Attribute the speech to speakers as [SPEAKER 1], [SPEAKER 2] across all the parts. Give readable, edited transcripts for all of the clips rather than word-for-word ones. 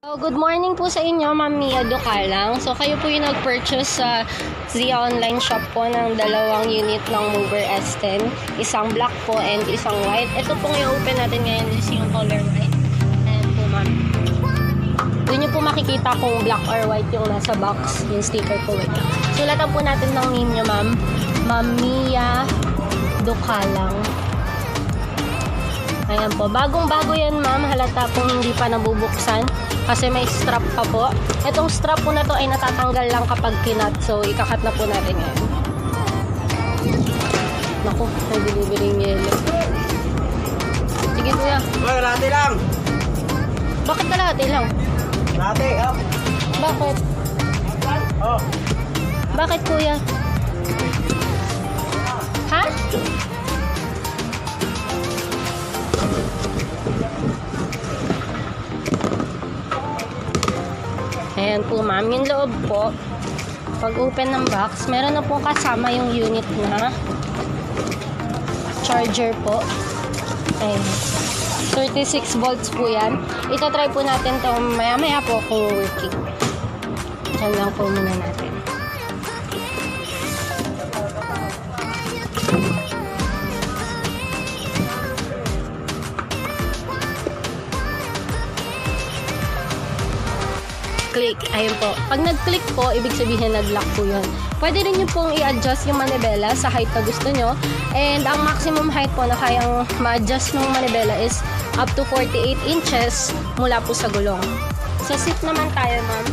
[SPEAKER 1] Good morning po sa inyo, Ma'am Mia Ducalang. So, kayo po yung nag-purchase sa Zia online shop po ng dalawang unit ng Mover S10. Isang black po and isang white. Ito pong i-open natin ngayon is yung color white. Ayan po, ma'am. Doon nyo po makikita kung black or white yung nasa box. Yung sticker po. Sulatan po natin ng name nyo, ma'am. Ma'am Mia Ducalang. Ayan po. Bagong-bago yan, ma'am. Halata pong hindi pa nabubuksan. Kasi may strap pa po. Itong strap po na to ay natatanggal lang kapag kinat. So, ikakat na po natin ngayon. Naku, may delivery yung yelo. Sige, kuya.
[SPEAKER 2] Uy, kalahati lang.
[SPEAKER 1] Bakit kalahati lang?
[SPEAKER 2] Kalahati, up.
[SPEAKER 1] Bakit?
[SPEAKER 2] Oh.
[SPEAKER 1] Bakit, kuya? Ha? Ayan po, ma'am. Yung loob po, pag open ng box, meron na po kasama yung unit na charger po. Ayan. 36 volts po yan. Itatry po natin ito maya-maya po kung working. Diyan lang po muna natin. Click. Ayun po. Pag nag-click po, ibig sabihin nag-lock po yun. Pwede rin nyo pong i-adjust yung manibela sa height na gusto nyo. And ang maximum height po na kayang ma-adjust ng manibela is up to 48 inches mula po sa gulong. Sa seat naman tayo, ma'am.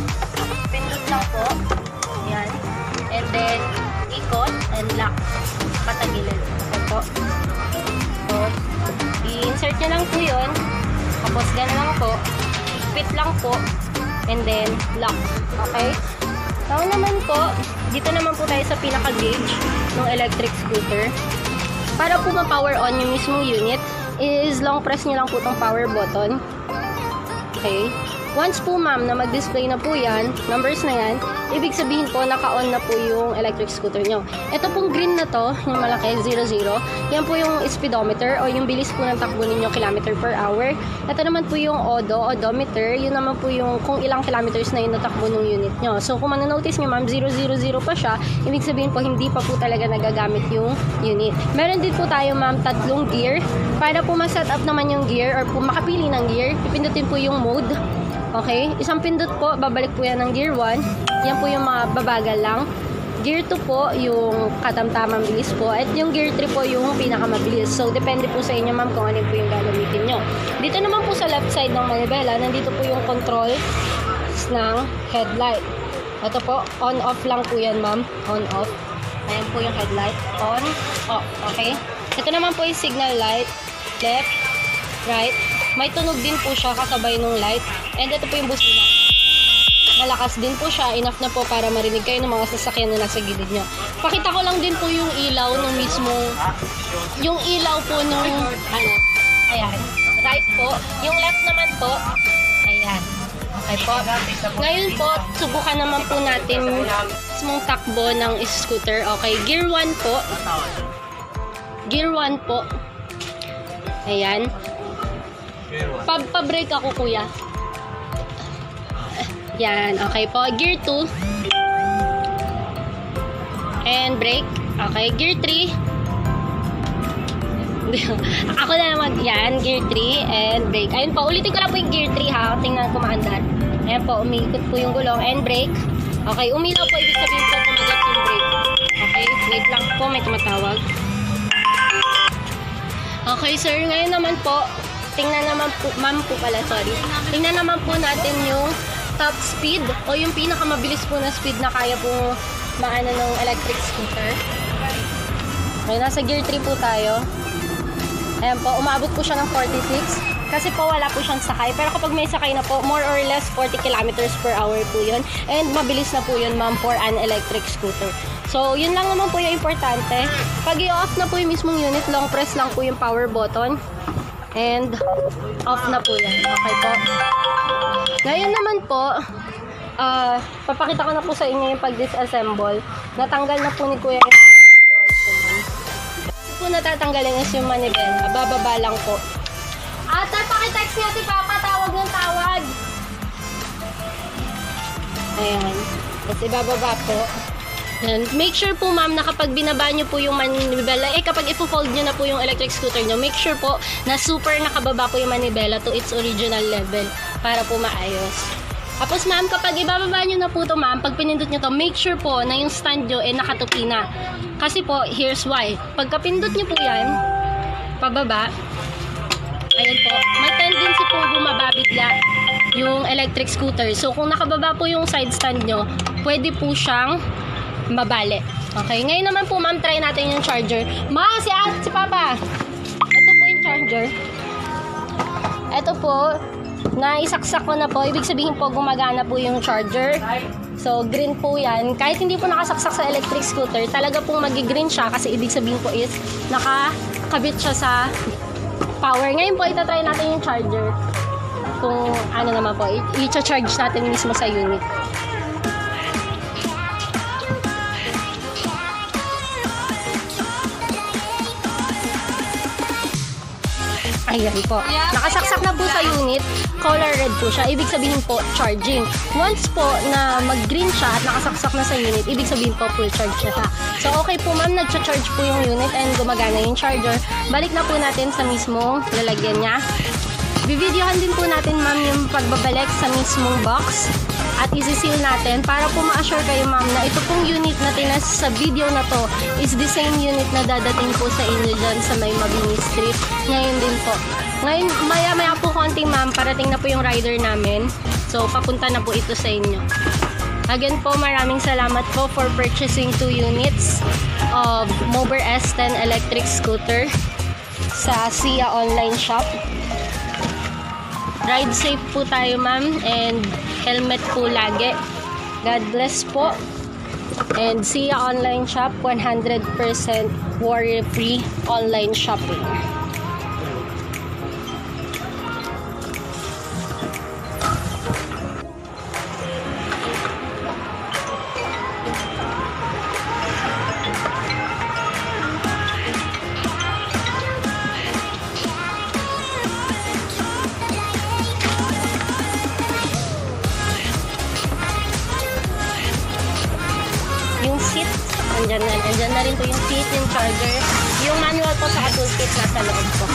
[SPEAKER 1] Pindot lang po. Yan. And then, ikot and lock. Patagilid. Okay po. So, i-insert nyo lang po yun. Tapos, gano'n lang po. Fit lang po. And then, lock. Okay? Now naman po, dito naman po tayo sa pinaka-gauge ng electric scooter. Para po ma-power on yung mismong unit, is long press nyo lang po itong power button. Okay? Once po, ma'am, na mag-display na po yan, numbers na yan, ibig sabihin po, naka-on na po yung electric scooter nyo. Ito pong green na to, yung malaki, 00, yan po yung speedometer o yung bilis po ng takbo ninyo, kilometer per hour. Ito naman po yung odometer, yun naman po yung kung ilang kilometers na yung natakbo ng unit nyo. So, kung mananotice nyo, ma'am, 000 pa siya, ibig sabihin po, hindi pa po talaga nagagamit yung unit. Meron din po tayo, ma'am, 3 gear. Para po ma-set up naman yung gear or po makapili ng gear, pipindutin po yung mode. Okay? Isang pindot po, babalik po yan ng gear 1. Yan po yung mga babagal lang. Gear 2 po, yung katamtamang bilis po. At yung gear 3 po, yung pinakamabilis. So, depende po sa inyo, ma'am, kung ano po yung gagamitin nyo. Dito naman po sa left side ng manibela, nandito po yung control ng headlight. Ito po, on-off lang po yan, ma'am. On-off. Ayan po yung headlight. On, off. Okay? Ito naman po yung signal light. Left, right. May tunog din po siya kasabay nung light. And ito po yung busina. Malakas din po siya. Enough na po para marinig kayo ng mga sasakyan na nasa gilid nyo. Pakita ko lang din po yung ilaw ng mismo. Yung ilaw po nung ano. Ayan. Right po. Yung left naman po. Ayan. Okay po. Ngayon po, subukan naman po natin mismong takbo ng scooter. Okay. Gear 1 po. Gear 1 po. Ayan. Pa-brake ako, kuya. Yan, okay po. Gear 2. And brake. Okay, gear 3. Ako na naman. Yan, gear 3 and brake. Ayun po, ulitin ko lang po yung gear 3 ha. Tingnan ko maandar. Ayan po, umiikot po yung gulong and brake. Okay, umilaw po. Ibig sabihin po kumagat yung brake. Okay, wait lang po. May tumatawag. Okay, sir. Ngayon naman po, tingnan naman po, ma'am po pala, sorry. Tingnan naman po natin yung top speed o yung pinakamabilis po na speed na kaya po maano ng electric scooter. Okay, nasa gear 3 po tayo. Ayan po, umabot po siya ng 46. Kasi po wala po siyang sakay. Pero kapag may sakay na po, more or less 40 kilometers per hour po yun. And mabilis na po yun, ma'am, for an electric scooter. So, yun lang naman po yung importante. Pag i-off na po yung mismong unit, long press lang po yung power button. And off na po yan. Okay po. Ngayon naman po, papakita ko na po sa inyo yung pag-disassemble. Natanggal na po ni Kuya yung po natatanggalin is yung manibela. Bababa lang po. Ate, pakitext niya si Papa. Tawag ng tawag. Ayan. Tapos ibababa po. And make sure po ma'am na kapag binaba nyo po yung manibela, kapag ipo-fold nyo na po yung electric scooter nyo, make sure po na super nakababa po yung manibela to its original level para po maayos. Tapos ma'am, kapag ibababa nyo na po to ma'am, pag pinindot nyo to, make sure po na yung stand nyo nakatupi na. Kasi po, here's why. Pagka pindot nyo po yan, pababa, ayan po, may tendency po bumaba bigla yung electric scooter. So kung nakababa po yung side stand nyo, pwede po siyang mabali. Okay, ngayon naman po ma'am, try natin yung charger. Si Papa. Ito po yung charger. Ito po, naisaksak ko na po. Ibig sabihin po, gumagana po yung charger. So, green po yan. Kahit hindi po nakasaksak sa electric scooter, talaga pong magi-green siya kasi ibig sabihin po is nakakabit siya sa power. Ngayon po, itatry natin yung charger. Kung ano naman po, i-charge natin mismo sa unit. Ayan po. Nakasaksak na po sa unit. Color red po siya. Ibig sabihin po, charging. Once po na mag-green siya at nakasaksak na sa unit, ibig sabihin po, full charge na siya. So, okay po ma'am, nag-charge po yung unit and gumagana yung charger. Balik na po natin sa mismong lalagyan niya. Bivideohan din po natin ma'am yung pagbabalik sa mismong box at isi-seal natin para po ma-assure kayo ma'am na ito pong unit na tinas sa video na to is the same unit na dadating po sa inyo dyan sa may Mabini Street. Ngayon din po. Ngayon, maya-maya po konting ma'am, parating na po yung rider namin. So, papunta na po ito sa inyo. Again po, maraming salamat po for purchasing 2 units of Mover S10 electric scooter sa SIA online shop. Ride safe po tayo ma'am and helmet po lagi. God bless po. And SIA online shop, 100% worry-free online shopping. Andyan na rin po yung seat, yung charger. Yung manual po sa toolkit nasa loob po.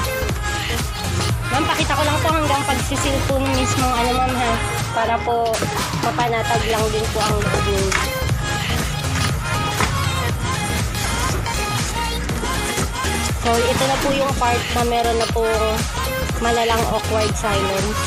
[SPEAKER 1] Ma'am, pakita ko lang po hanggang pagsisil po mismo ma'am ha. Para po mapanatag lang din po ang loob ninyo. So, ito na po yung part na meron na po malalang awkward silence.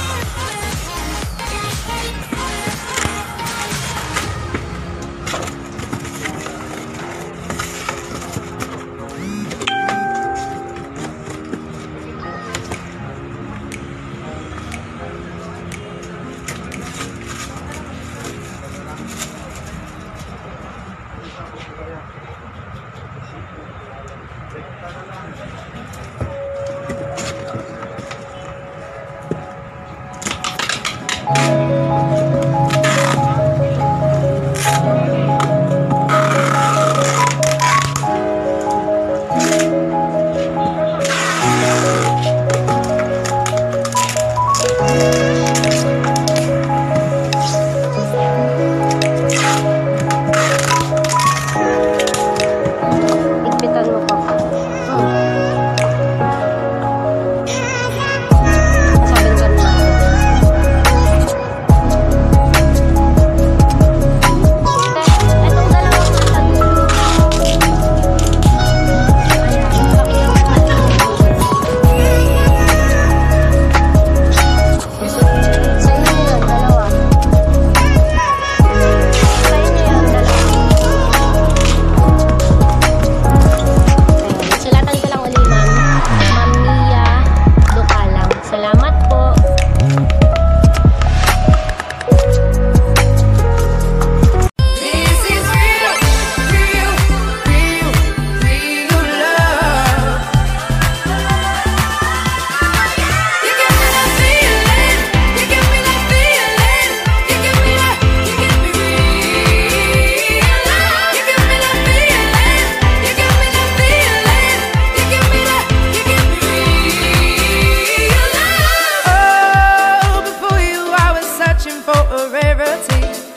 [SPEAKER 3] for a rarity.